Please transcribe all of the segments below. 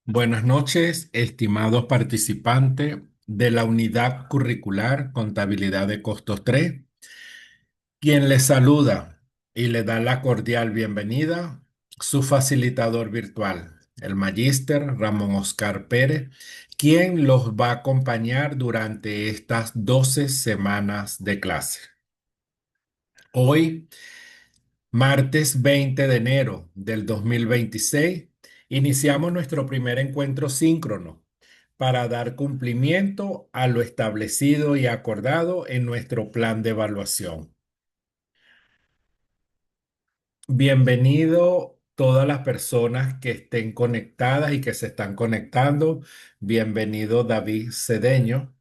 Buenas noches, estimados participantes de la unidad curricular Contabilidad de Costos 3. Quien les saluda y le da la cordial bienvenida, su facilitador virtual, el magíster Ramón Oscar Pérez, quien los va a acompañar durante estas 12 semanas de clase. Hoy, martes 20 de enero del 2026, iniciamos nuestro primer encuentro síncrono para dar cumplimiento a lo establecido y acordado en nuestro plan de evaluación. Bienvenido todas las personas que estén conectadas y que se están conectando. Bienvenido David Cedeño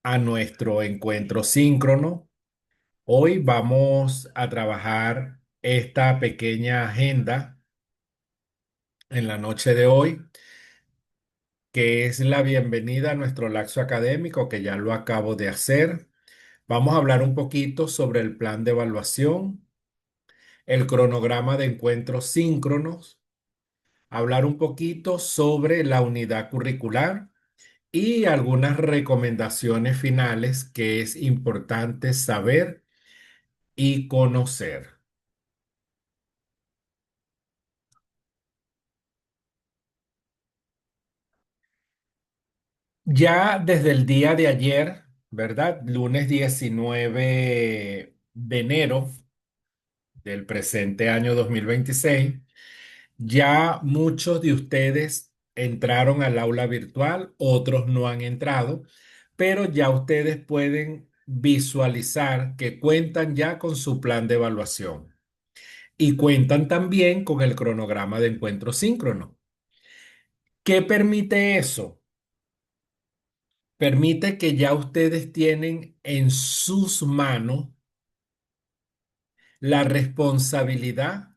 a nuestro encuentro síncrono. Hoy vamos a trabajar esta pequeña agenda en la noche de hoy, que es la bienvenida a nuestro laxo académico, que ya lo acabo de hacer. Vamos a hablar un poquito sobre el plan de evaluación, el cronograma de encuentros síncronos, hablar un poquito sobre la unidad curricular y algunas recomendaciones finales que es importante saber y conocer. Ya desde el día de ayer, ¿verdad? Lunes 19 de enero del presente año 2026, ya muchos de ustedes entraron al aula virtual, otros no han entrado, pero ya ustedes pueden visualizar que cuentan ya con su plan de evaluación y cuentan también con el cronograma de encuentro síncrono. ¿Qué permite eso? Permite que ya ustedes tienen en sus manos la responsabilidad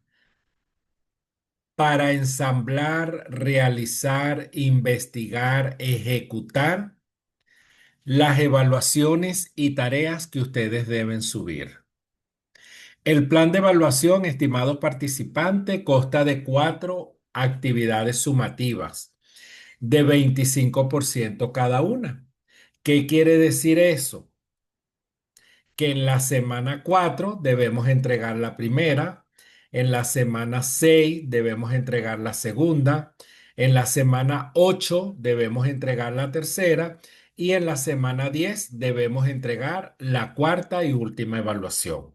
para ensamblar, realizar, investigar, ejecutar las evaluaciones y tareas que ustedes deben subir. El plan de evaluación, estimado participante, consta de 4 actividades sumativas de 25% cada una. ¿Qué quiere decir eso? Que en la semana 4 debemos entregar la primera, en la semana 6 debemos entregar la segunda, en la semana 8 debemos entregar la tercera y en la semana 10 debemos entregar la cuarta y última evaluación.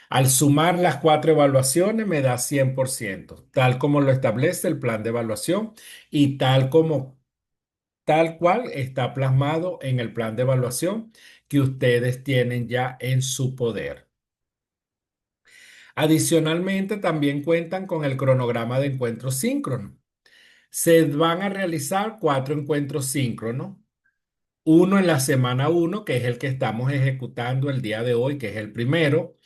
Al sumar las 4 evaluaciones me da 100%, tal como lo establece el plan de evaluación y tal cual está plasmado en el plan de evaluación que ustedes tienen ya en su poder. Adicionalmente, también cuentan con el cronograma de encuentros síncronos. Se van a realizar 4 encuentros síncronos, uno en la semana 1, que es el que estamos ejecutando el día de hoy, que es el primero.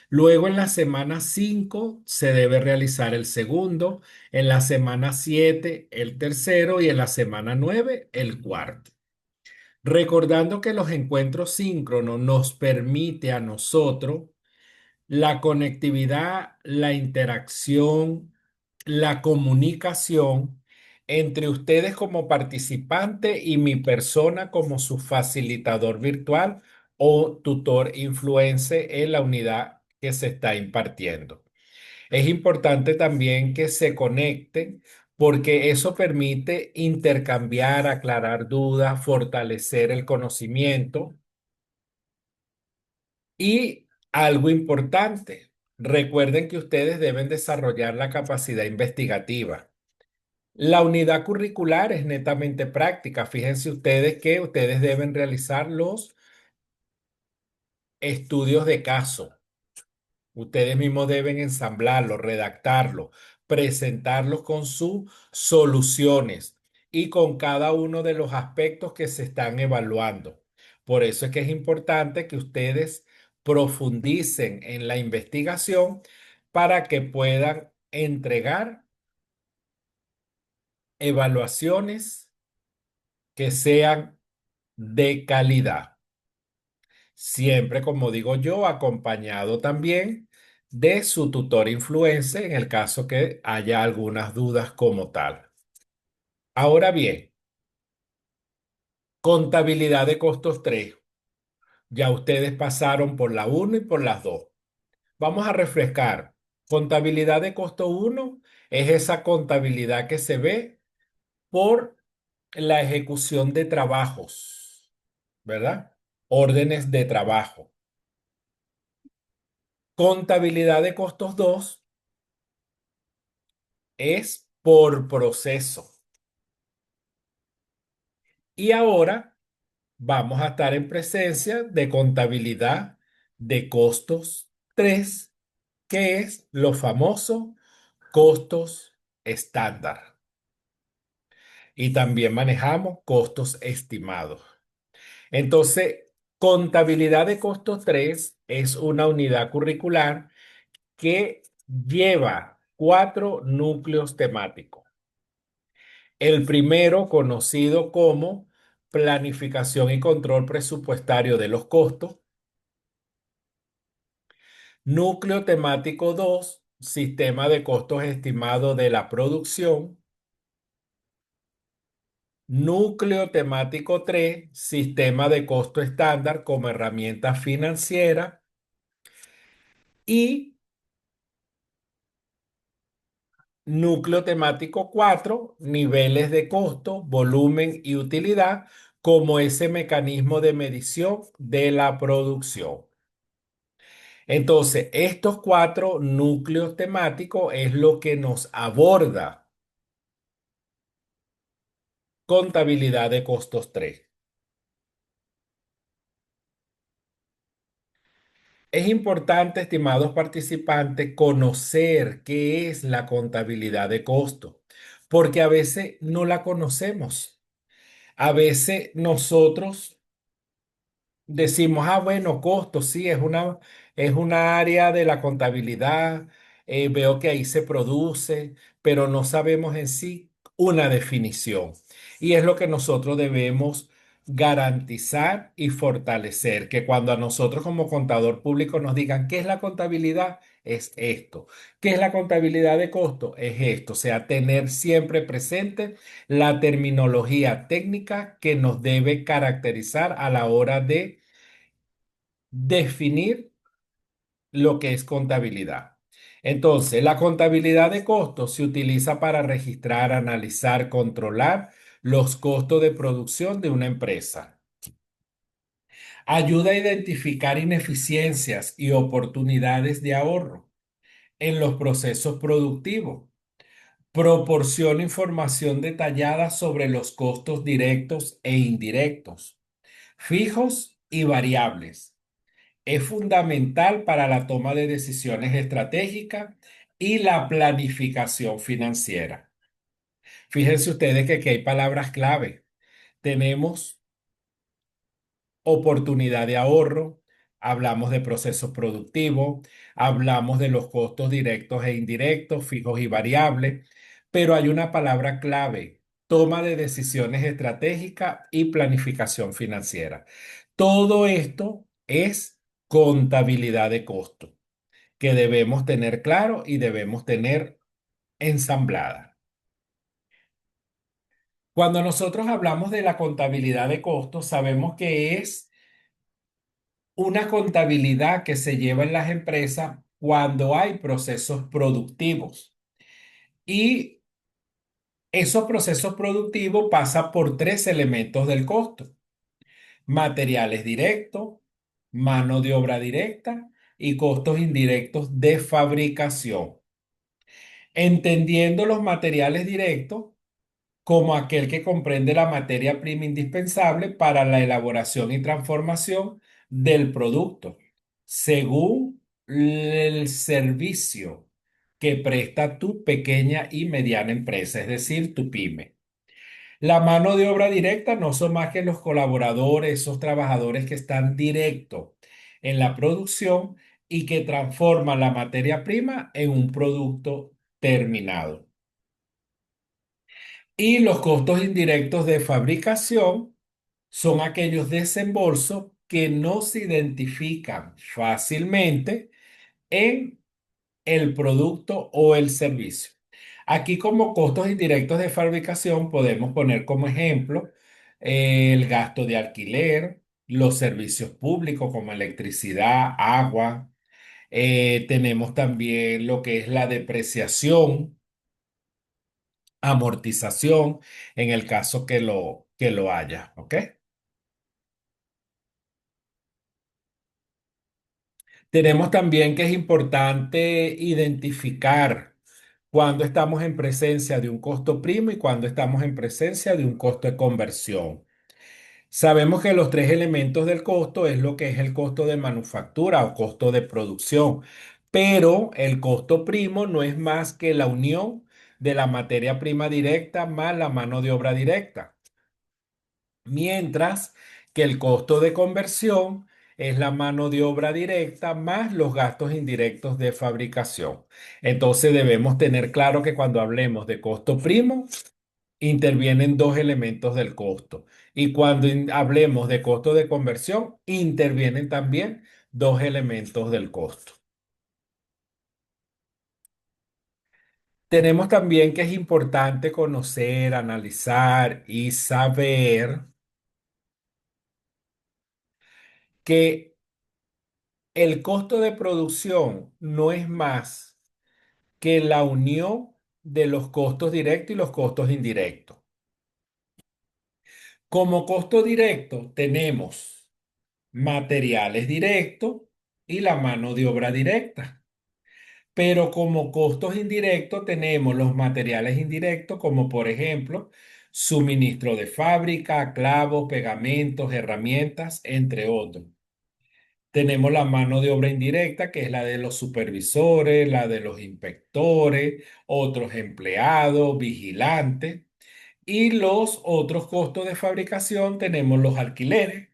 Luego en la semana 5 se debe realizar el segundo, en la semana 7 el tercero y en la semana 9 el cuarto. Recordando que los encuentros síncronos nos permite a nosotros la conectividad, la interacción, la comunicación entre ustedes como participante y mi persona como su facilitador virtual o tutor influencer en la unidad que se está impartiendo. Es importante también que se conecten porque eso permite intercambiar, aclarar dudas, fortalecer el conocimiento y algo importante. Recuerden que ustedes deben desarrollar la capacidad investigativa. La unidad curricular es netamente práctica. Fíjense ustedes que ustedes deben realizar los estudios de caso. Ustedes mismos deben ensamblarlo, redactarlo, presentarlos con sus soluciones y con cada uno de los aspectos que se están evaluando. Por eso es que es importante que ustedes profundicen en la investigación para que puedan entregar evaluaciones que sean de calidad. Siempre, como digo yo, acompañado también de su tutor influencer en el caso que haya algunas dudas como tal. Ahora bien, contabilidad de costos 3. Ya ustedes pasaron por la uno y por las 2. Vamos a refrescar. Contabilidad de costo uno es esa contabilidad que se ve por la ejecución de trabajos, ¿verdad? Órdenes de trabajo. Contabilidad de costos 2 es por proceso. Y ahora vamos a estar en presencia de contabilidad de costos 3, que es lo famoso costos estándar. Y también manejamos costos estimados. Entonces, contabilidad de costos 3 es una unidad curricular que lleva 4 núcleos temáticos. El primero, conocido como planificación y control presupuestario de los costos. Núcleo temático 2, sistema de costos estimados de la producción. Núcleo temático 3, sistema de costo estándar como herramienta financiera. Y núcleo temático 4, niveles de costo, volumen y utilidad como ese mecanismo de medición de la producción. Entonces, estos 4 núcleos temáticos es lo que nos aborda contabilidad de costos 3. Es importante, estimados participantes, conocer qué es la contabilidad de costos, porque a veces no la conocemos. A veces nosotros decimos, ah, bueno, costos, sí, es una área de la contabilidad, veo que ahí se produce, pero no sabemos en sí una definición. Y es lo que nosotros debemos garantizar y fortalecer, que cuando a nosotros como contador público nos digan, ¿qué es la contabilidad? Es esto. ¿Qué es la contabilidad de costo? Es esto. O sea, tener siempre presente la terminología técnica que nos debe caracterizar a la hora de definir lo que es contabilidad. Entonces, la contabilidad de costos se utiliza para registrar, analizar, controlar los costos de producción de una empresa. Ayuda a identificar ineficiencias y oportunidades de ahorro en los procesos productivos. Proporciona información detallada sobre los costos directos e indirectos, fijos y variables. Es fundamental para la toma de decisiones estratégicas y la planificación financiera. Fíjense ustedes que aquí hay palabras clave. Tenemos oportunidad de ahorro, hablamos de procesos productivos, hablamos de los costos directos e indirectos, fijos y variables, pero hay una palabra clave: toma de decisiones estratégicas y planificación financiera. Todo esto es contabilidad de costos que debemos tener claro y debemos tener ensamblada. Cuando nosotros hablamos de la contabilidad de costos, sabemos que es una contabilidad que se lleva en las empresas cuando hay procesos productivos. Y esos procesos productivos pasan por 3 elementos del costo: materiales directos, mano de obra directa y costos indirectos de fabricación. Entendiendo los materiales directos como aquel que comprende la materia prima indispensable para la elaboración y transformación del producto, según el servicio que presta tu pequeña y mediana empresa, es decir, tu pyme. La mano de obra directa no son más que los colaboradores, esos trabajadores que están directo en la producción y que transforman la materia prima en un producto terminado. Y los costos indirectos de fabricación son aquellos desembolsos que no se identifican fácilmente en el producto o el servicio. Aquí como costos indirectos de fabricación podemos poner como ejemplo el gasto de alquiler, los servicios públicos como electricidad, agua. Tenemos también lo que es la depreciación, amortización, en el caso que lo haya, ¿ok? Tenemos también que es importante identificar cuando estamos en presencia de un costo primo y cuando estamos en presencia de un costo de conversión. Sabemos que los tres elementos del costo es lo que es el costo de manufactura o costo de producción, pero el costo primo no es más que la unión de la materia prima directa más la mano de obra directa, mientras que el costo de conversión es la mano de obra directa más los gastos indirectos de fabricación. Entonces debemos tener claro que cuando hablemos de costo primo, intervienen dos elementos del costo. Y cuando hablemos de costo de conversión, intervienen también dos elementos del costo. Tenemos también que es importante conocer, analizar y saber que el costo de producción no es más que la unión de los costos directos y los costos indirectos. Como costo directo tenemos materiales directos y la mano de obra directa. Pero como costos indirectos tenemos los materiales indirectos, como por ejemplo suministro de fábrica, clavos, pegamentos, herramientas, entre otros. Tenemos la mano de obra indirecta, que es la de los supervisores, la de los inspectores, otros empleados, vigilantes. Y los otros costos de fabricación tenemos los alquileres,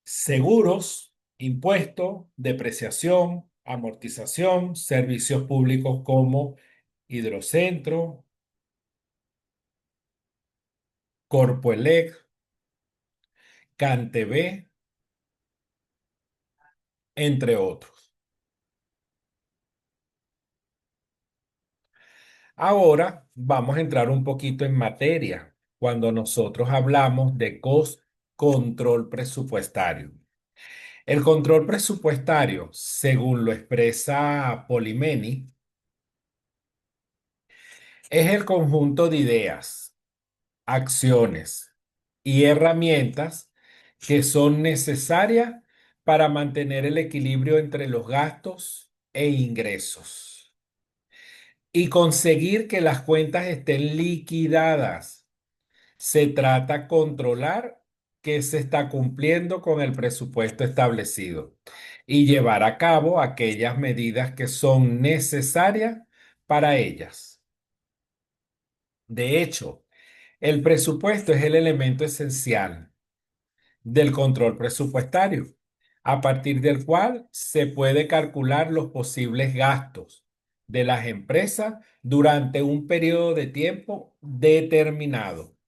seguros, impuestos, depreciación, amortización, servicios públicos como Hidrocentro, Corpoelec, CanTV, entre otros. Ahora vamos a entrar un poquito en materia cuando nosotros hablamos de control presupuestario. El control presupuestario, según lo expresa Polimeni, es el conjunto de ideas, acciones y herramientas que son necesarias para mantener el equilibrio entre los gastos e ingresos y conseguir que las cuentas estén liquidadas. Se trata de controlar que se está cumpliendo con el presupuesto establecido y llevar a cabo aquellas medidas que son necesarias para ellas. De hecho, el presupuesto es el elemento esencial del control presupuestario, a partir del cual se puede calcular los posibles gastos de las empresas durante un periodo de tiempo determinado,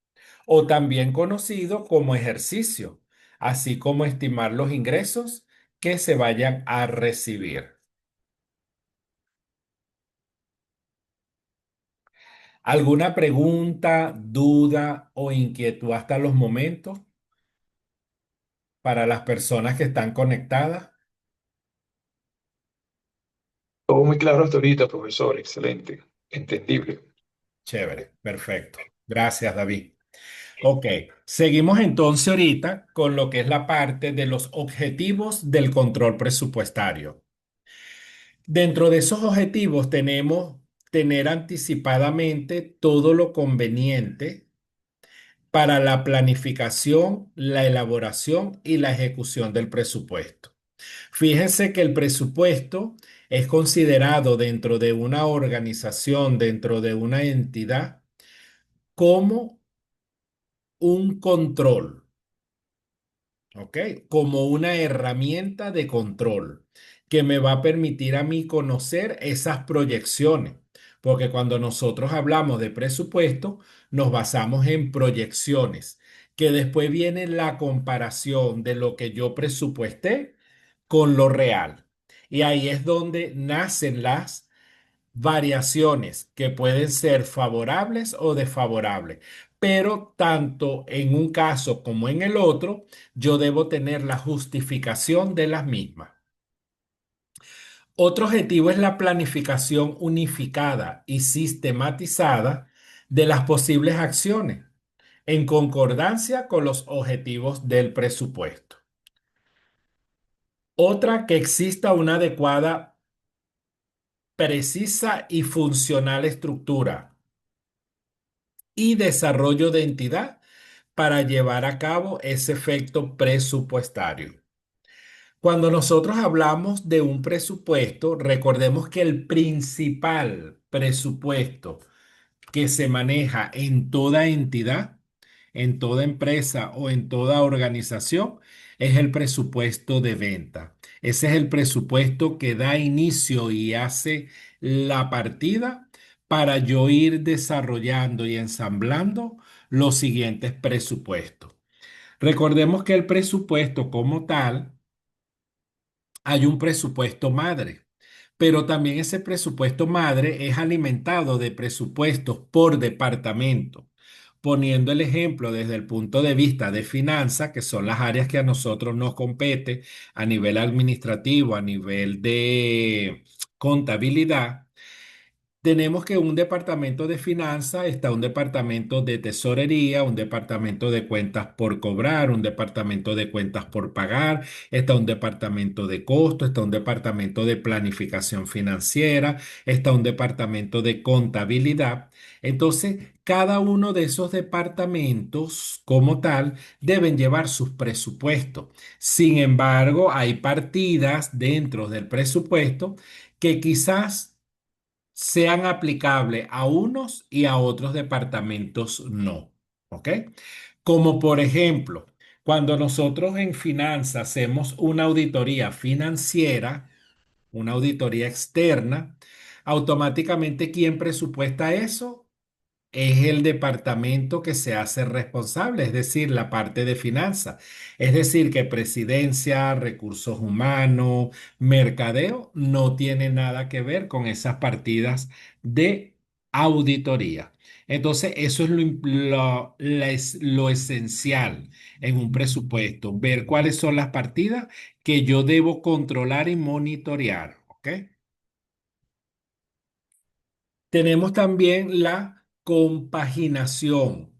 o también conocido como ejercicio, así como estimar los ingresos que se vayan a recibir. ¿Alguna pregunta, duda o inquietud hasta los momentos para las personas que están conectadas? Todo muy claro hasta ahorita, profesor. Excelente. Entendible. Chévere, perfecto. Gracias, David. Ok, seguimos entonces ahorita con lo que es la parte de los objetivos del control presupuestario. Dentro de esos objetivos tenemos tener anticipadamente todo lo conveniente para la planificación, la elaboración y la ejecución del presupuesto. Fíjense que el presupuesto es considerado dentro de una organización, dentro de una entidad, como un control, ¿ok? Como una herramienta de control que me va a permitir a mí conocer esas proyecciones. Porque cuando nosotros hablamos de presupuesto, nos basamos en proyecciones, que después viene la comparación de lo que yo presupuesté con lo real. Y ahí es donde nacen las variaciones que pueden ser favorables o desfavorables. Pero tanto en un caso como en el otro, yo debo tener la justificación de las mismas. Otro objetivo es la planificación unificada y sistematizada de las posibles acciones en concordancia con los objetivos del presupuesto. Otra, que exista una adecuada, precisa y funcional estructura y desarrollo de entidad para llevar a cabo ese efecto presupuestario. Cuando nosotros hablamos de un presupuesto, recordemos que el principal presupuesto que se maneja en toda entidad, en toda empresa o en toda organización es el presupuesto de venta. Ese es el presupuesto que da inicio y hace la partida para yo ir desarrollando y ensamblando los siguientes presupuestos. Recordemos que el presupuesto como tal, hay un presupuesto madre, pero también ese presupuesto madre es alimentado de presupuestos por departamento. Poniendo el ejemplo desde el punto de vista de finanzas, que son las áreas que a nosotros nos compete a nivel administrativo, a nivel de contabilidad. Tenemos que un departamento de finanzas, está un departamento de tesorería, un departamento de cuentas por cobrar, un departamento de cuentas por pagar, está un departamento de costo, está un departamento de planificación financiera, está un departamento de contabilidad. Entonces, cada uno de esos departamentos como tal deben llevar sus presupuestos. Sin embargo, hay partidas dentro del presupuesto que quizás sean aplicables a unos y a otros departamentos no. ¿Ok? Como por ejemplo, cuando nosotros en finanzas hacemos una auditoría financiera, una auditoría externa, automáticamente, ¿quién presupuesta eso? Es el departamento que se hace responsable, es decir, la parte de finanzas. Es decir, que presidencia, recursos humanos, mercadeo no tiene nada que ver con esas partidas de auditoría. Entonces, eso es lo esencial en un presupuesto, ver cuáles son las partidas que yo debo controlar y monitorear. ¿Ok? Tenemos también la compaginación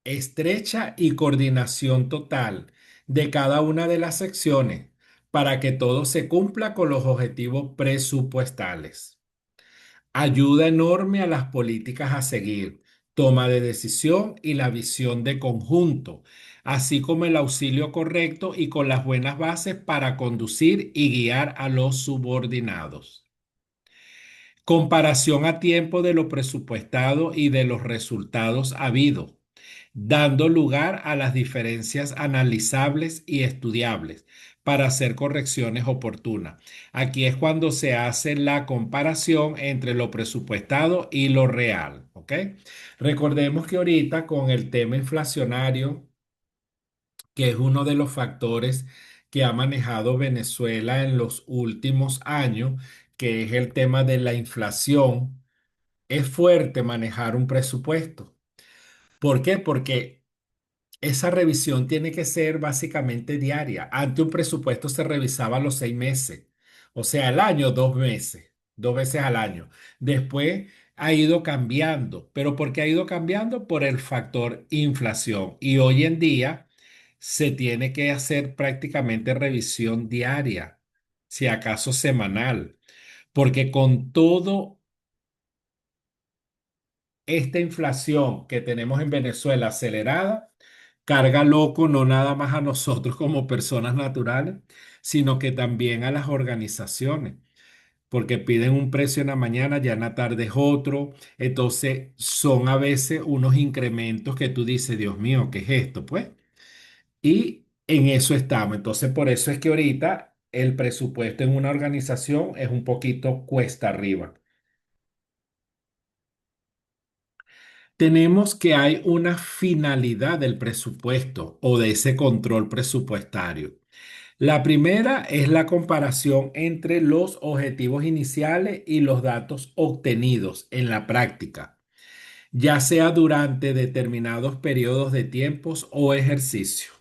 estrecha y coordinación total de cada una de las secciones para que todo se cumpla con los objetivos presupuestales. Ayuda enorme a las políticas a seguir, toma de decisión y la visión de conjunto, así como el auxilio correcto y con las buenas bases para conducir y guiar a los subordinados. Comparación a tiempo de lo presupuestado y de los resultados habidos, dando lugar a las diferencias analizables y estudiables para hacer correcciones oportunas. Aquí es cuando se hace la comparación entre lo presupuestado y lo real, ¿ok? Recordemos que ahorita con el tema inflacionario, que es uno de los factores que ha manejado Venezuela en los últimos años, que es el tema de la inflación, es fuerte manejar un presupuesto. ¿Por qué? Porque esa revisión tiene que ser básicamente diaria. Antes un presupuesto se revisaba a los 6 meses, o sea, al año 2 meses, 2 veces al año. Después ha ido cambiando, pero ¿por qué ha ido cambiando? Por el factor inflación. Y hoy en día se tiene que hacer prácticamente revisión diaria, si acaso semanal, porque con todo esta inflación que tenemos en Venezuela acelerada, carga loco no nada más a nosotros como personas naturales, sino que también a las organizaciones, porque piden un precio en la mañana, ya en la tarde es otro. Entonces son a veces unos incrementos que tú dices, Dios mío, ¿qué es esto? Pues, y en eso estamos. Entonces, por eso es que ahorita el presupuesto en una organización es un poquito cuesta arriba. Tenemos que hay una finalidad del presupuesto o de ese control presupuestario. La primera es la comparación entre los objetivos iniciales y los datos obtenidos en la práctica, ya sea durante determinados periodos de tiempos o ejercicio.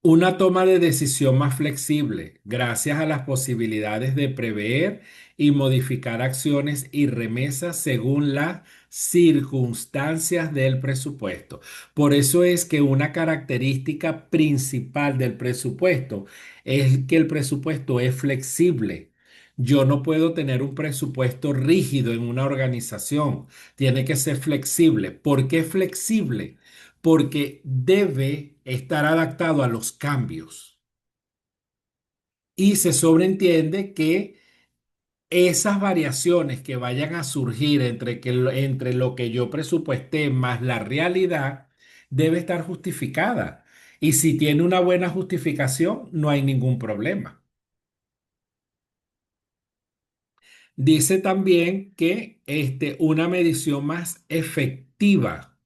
Una toma de decisión más flexible, gracias a las posibilidades de prever y modificar acciones y remesas según las circunstancias del presupuesto. Por eso es que una característica principal del presupuesto es que el presupuesto es flexible. Yo no puedo tener un presupuesto rígido en una organización. Tiene que ser flexible. ¿Por qué flexible? Porque debe estar adaptado a los cambios. Y se sobreentiende que esas variaciones que vayan a surgir entre lo que yo presupuesté más la realidad debe estar justificada. Y si tiene una buena justificación, no hay ningún problema. Dice también que una medición más efectiva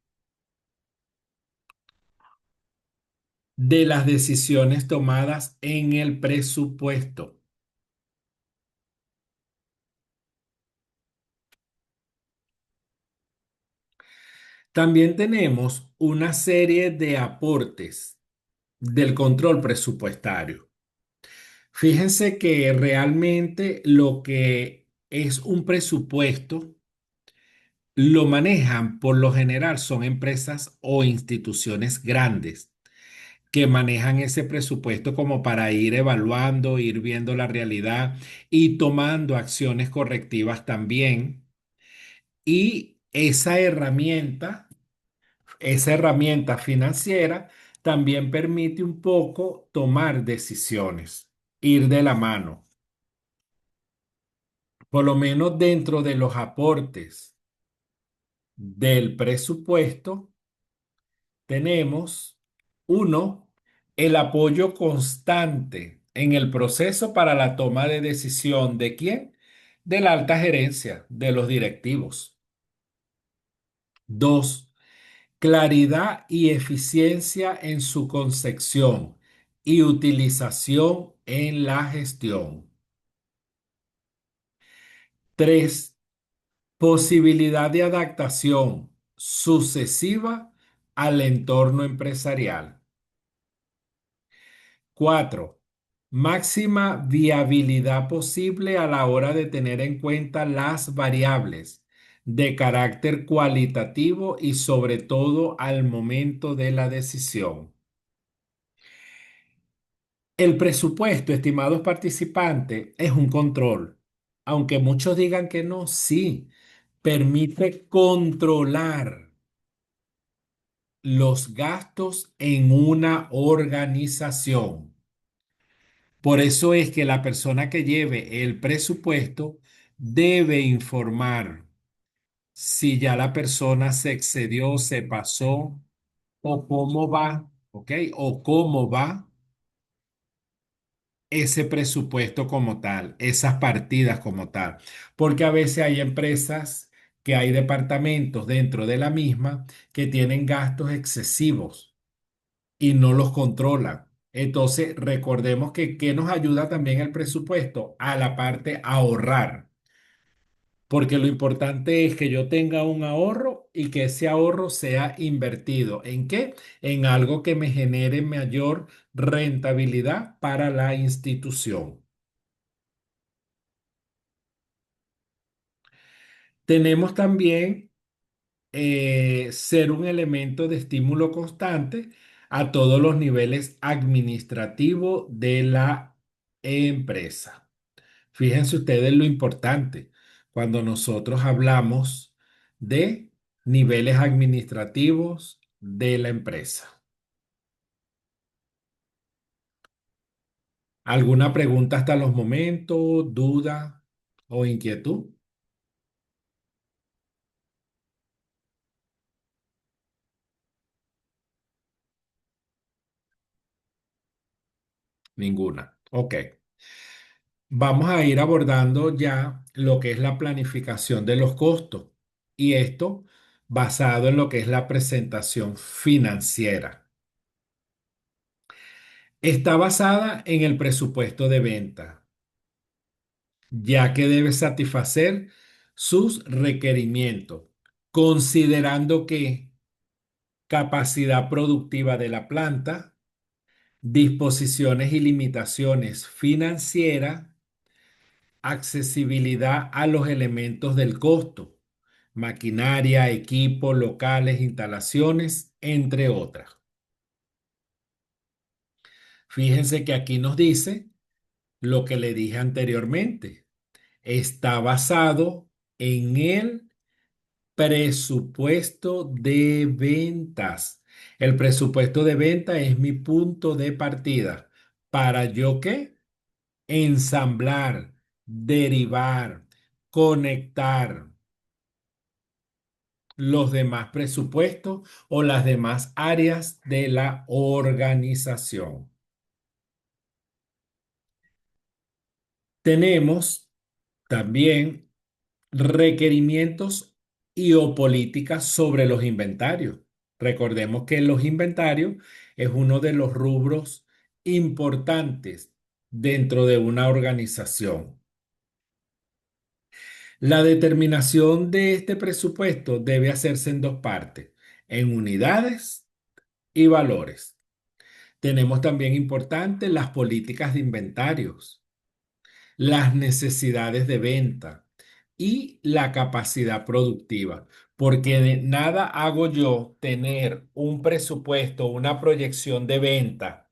de las decisiones tomadas en el presupuesto. También tenemos una serie de aportes del control presupuestario. Fíjense que realmente lo que es un presupuesto lo manejan por lo general son empresas o instituciones grandes que manejan ese presupuesto como para ir evaluando, ir viendo la realidad y tomando acciones correctivas también. Y esa herramienta financiera también permite un poco tomar decisiones, ir de la mano, por lo menos dentro de los aportes del presupuesto. Tenemos uno, el apoyo constante en el proceso para la toma de decisión de quién, de la alta gerencia, de los directivos. Dos, claridad y eficiencia en su concepción y utilización en la gestión. Tres, posibilidad de adaptación sucesiva al entorno empresarial. Cuatro, máxima viabilidad posible a la hora de tener en cuenta las variables de carácter cualitativo y sobre todo al momento de la decisión. El presupuesto, estimados participantes, es un control. Aunque muchos digan que no, sí, permite controlar los gastos en una organización. Por eso es que la persona que lleve el presupuesto debe informar si ya la persona se excedió, se pasó o cómo va, ¿ok? O cómo va ese presupuesto como tal, esas partidas como tal. Porque a veces hay empresas que hay departamentos dentro de la misma que tienen gastos excesivos y no los controlan. Entonces, recordemos que ¿qué nos ayuda también el presupuesto? A la parte ahorrar. Porque lo importante es que yo tenga un ahorro y que ese ahorro sea invertido. ¿En qué? En algo que me genere mayor rentabilidad para la institución. Tenemos también ser un elemento de estímulo constante a todos los niveles administrativos de la empresa. Fíjense ustedes lo importante cuando nosotros hablamos de niveles administrativos de la empresa. ¿Alguna pregunta hasta los momentos, duda o inquietud? Ninguna. Ok. Vamos a ir abordando ya lo que es la planificación de los costos y esto basado en lo que es la presentación financiera. Está basada en el presupuesto de venta, ya que debe satisfacer sus requerimientos, considerando que capacidad productiva de la planta, disposiciones y limitaciones financieras, accesibilidad a los elementos del costo, maquinaria, equipo, locales, instalaciones, entre otras. Fíjense que aquí nos dice lo que le dije anteriormente. Está basado en el presupuesto de ventas. El presupuesto de venta es mi punto de partida. ¿Para yo qué? Ensamblar, derivar, conectar los demás presupuestos o las demás áreas de la organización. Tenemos también requerimientos y o políticas sobre los inventarios. Recordemos que los inventarios es uno de los rubros importantes dentro de una organización. La determinación de este presupuesto debe hacerse en dos partes, en unidades y valores. Tenemos también importantes las políticas de inventarios, las necesidades de venta y la capacidad productiva, porque de nada hago yo tener un presupuesto, una proyección de venta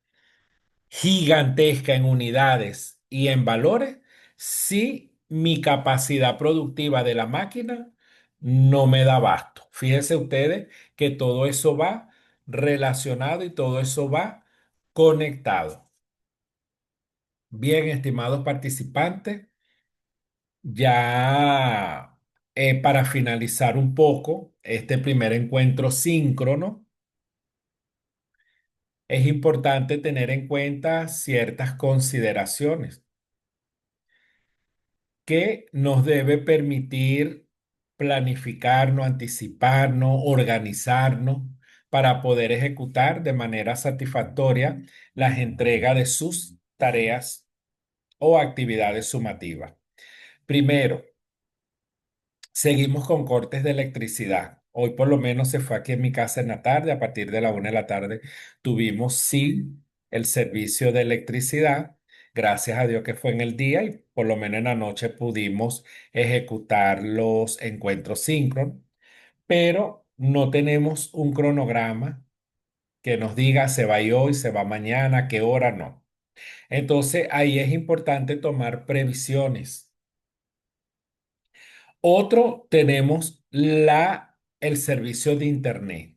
gigantesca en unidades y en valores si mi capacidad productiva de la máquina no me da abasto. Fíjense ustedes que todo eso va relacionado y todo eso va conectado. Bien, estimados participantes, ya para finalizar un poco este primer encuentro síncrono, es importante tener en cuenta ciertas consideraciones que nos debe permitir planificarnos, anticiparnos, organizarnos para poder ejecutar de manera satisfactoria las entregas de sus tareas o actividades sumativas. Primero, seguimos con cortes de electricidad. Hoy por lo menos se fue aquí en mi casa en la tarde, a partir de la 1 de la tarde tuvimos sí el servicio de electricidad. Gracias a Dios que fue en el día y por lo menos en la noche pudimos ejecutar los encuentros síncronos, pero no tenemos un cronograma que nos diga se va hoy, se va mañana, a qué hora, no. Entonces ahí es importante tomar previsiones. Otro, tenemos el servicio de Internet.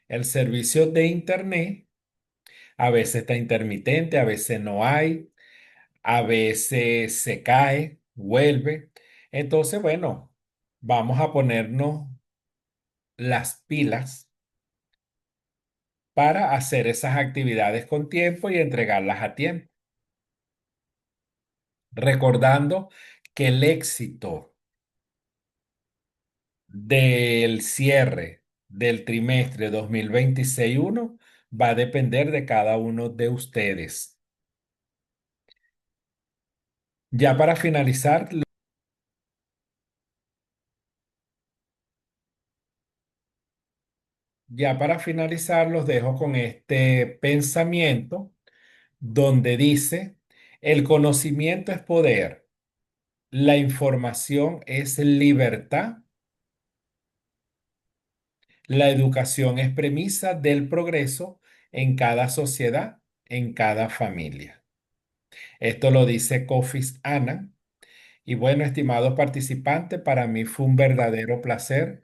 El servicio de Internet a veces está intermitente, a veces no hay, a veces se cae, vuelve. Entonces, bueno, vamos a ponernos las pilas para hacer esas actividades con tiempo y entregarlas a tiempo. Recordando que el éxito del cierre del trimestre 2026-1 va a depender de cada uno de ustedes. Ya para finalizar, los dejo con este pensamiento donde dice, el conocimiento es poder, la información es libertad, la educación es premisa del progreso en cada sociedad, en cada familia. Esto lo dice Kofi Annan. Y bueno, estimados participantes, para mí fue un verdadero placer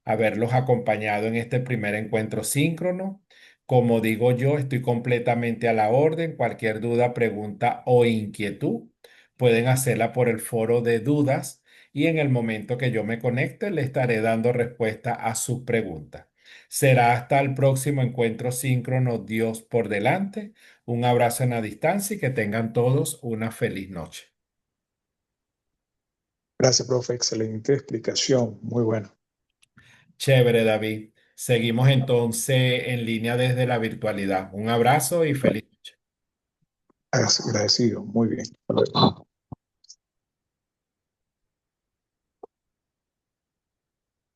haberlos acompañado en este primer encuentro síncrono. Como digo yo, estoy completamente a la orden. Cualquier duda, pregunta o inquietud pueden hacerla por el foro de dudas y en el momento que yo me conecte le estaré dando respuesta a sus preguntas. Será hasta el próximo encuentro síncrono. Dios por delante. Un abrazo en la distancia y que tengan todos una feliz noche. Gracias, profe. Excelente explicación. Muy bueno. Chévere, David. Seguimos entonces en línea desde la virtualidad. Un abrazo y feliz noche. Agradecido, muy bien. Hasta luego.